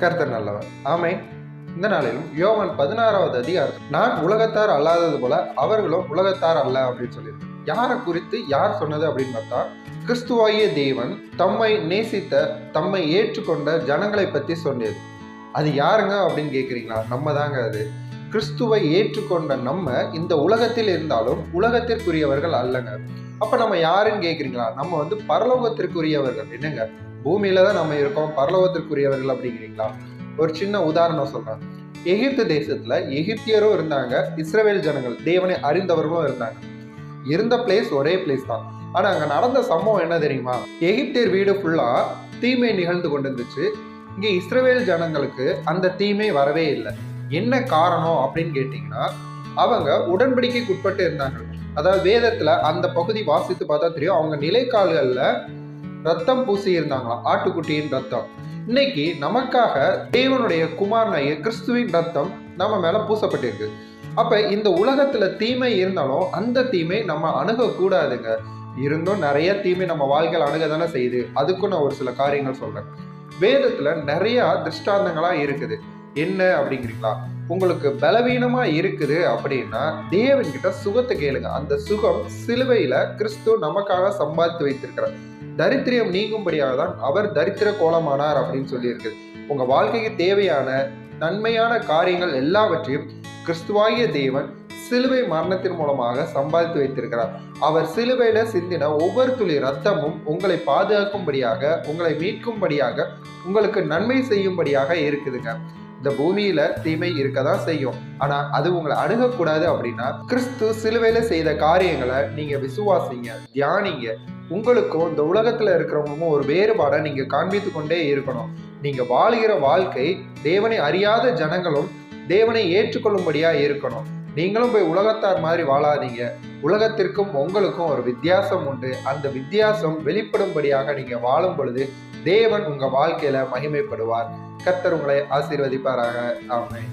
கர்த்தர் நல்லவர். ஆமென். இந்த நாளிலும் யோவான் 16வது அதிகாரம், நான் உலகத்தார் அல்லாதது போல அவர்களும் உலகத்தார் அல்ல அப்படின்னு சொல்லியிருக்கு. யாரை குறித்து யார் சொன்னது அப்படின்னு பார்த்தா, கிறிஸ்துவாகிய தேவன் தம்மை நேசித்த, தம்மை ஏற்றுக்கொண்ட ஜனங்களை பற்றி சொன்னது. அது யாருங்க அப்படின்னு கேட்குறீங்களா? நம்ம தாங்க அது. கிறிஸ்துவை ஏற்றுக்கொண்ட நம்ம இந்த உலகத்தில் இருந்தாலும் உலகத்திற்குரியவர்கள் அல்லங்க. அப்ப நம்ம யாருன்னு கேட்குறீங்களா? நம்ம பரலோகத்திற்குரியவர்கள். என்னங்க, பூமியில தான் நம்ம இருக்கோம், பரலோகத்திற்குரியவர்கள் அப்படிங்கிறீங்களா? ஒரு சின்ன உதாரணம் சொல்றேன். எகிப்து தேசத்துல எகிப்தியரும் இருந்தாங்க, இஸ்ரவேல் ஜனங்கள் தேவனை அறிந்தவர்களும் இருந்தாங்க. இருந்த பிளேஸ் ஒரே பிளேஸ் தான். ஆனா அங்க நடந்த சம்பவம் என்ன தெரியுமா? எகிப்தியர் வீடு ஃபுல்லா தீமை நிகழ்ந்து கொண்டு இருந்துச்சு. இங்க இஸ்ரவேல் ஜனங்களுக்கு அந்த தீமை வரவே இல்லை. என்ன காரணம் அப்படின்னு கேட்டீங்கன்னா, அவங்க உடன்படிக்கைக்கு உட்பட்டு இருந்தாங்க. அதாவது வேதத்துல அந்த பகுதி வாசித்து பார்த்தா தெரியும், அவங்க நிலைக்கால்கள்ல ரத்தம் பூசி இருந்தாங்களாம், ஆட்டுக்குட்டியின் ரத்தம். இன்னைக்கு நமக்காக தேவனுடைய குமாரனாகிய கிறிஸ்துவின் ரத்தம் நம்ம மேல பூசப்பட்டிருக்கு. அப்ப இந்த உலகத்துல தீமை இருந்தாலும் அந்த தீமை நம்ம அணுகக்கூடாதுங்க. இருந்தும் நிறைய தீமை நம்ம வாழ்க்கையில் அணுக தானே செய்யுது. அதுக்கும் நான் ஒரு சில காரியங்கள் சொல்றேன். வேதத்துல நிறைய திருஷ்டாந்தங்களா இருக்குது. என்ன அப்படிங்கிறீங்களா? உங்களுக்கு பலவீனமா இருக்குது அப்படின்னா தேவன் கிட்ட சுகத்தை கேளுங்க. அந்த சுகம் சிலுவையில கிறிஸ்து நமக்காக சம்பாதித்து வைத்திருக்கிறார். தரித்திரியம் நீங்கும்படியாக தான் அவர் தரித்திர கோலமானார் அப்படின்னு சொல்லி இருக்குது. உங்க வாழ்க்கைக்கு தேவையான நன்மையான காரியங்கள் எல்லாவற்றையும் கிறிஸ்துவாகிய தேவன் சிலுவை மரணத்தின் மூலமாக சம்பாதித்து வைத்திருக்கிறார். அவர் சிலுவையில சிந்தின ஒவ்வொரு துளி ரத்தமும் உங்களை பாதுகாக்கும்படியாக, உங்களை மீட்கும்படியாக, உங்களுக்கு நன்மை செய்யும்படியாக இருக்குதுங்க. இந்த பூமியில தீமை இருக்கதான் செய்யும். ஆனா அது உங்களை அணுகக்கூடாது. அப்படின்னா கிறிஸ்து சிலுவையில செய்த காரியங்களை நீங்க விசுவாசிங்க, தியானிங்க. உங்களுக்கும் இந்த உலகத்துல இருக்கிறவங்களுக்கும் ஒரு வேறுபாடை நீங்க காண்பித்து கொண்டே இருக்கணும். நீங்க வாழ்கிற வாழ்க்கை தேவனை அறியாத ஜனங்களும் தேவனை ஏற்றுக்கொள்ளும்படியா இருக்கணும். நீங்களும் போய் உலகத்தார் மாதிரி வாழாதீங்க. உலகத்திற்கும் உங்களுக்கும் ஒரு வித்தியாசம் உண்டு. அந்த வித்தியாசம் வெளிப்படும்படியாக நீங்க வாழும் பொழுது தேவன் உங்க வாழ்க்கையில மகிமைப்படுவார். கர்த்தர் உங்களை ஆசீர்வதிப்பாராக. ஆமென்.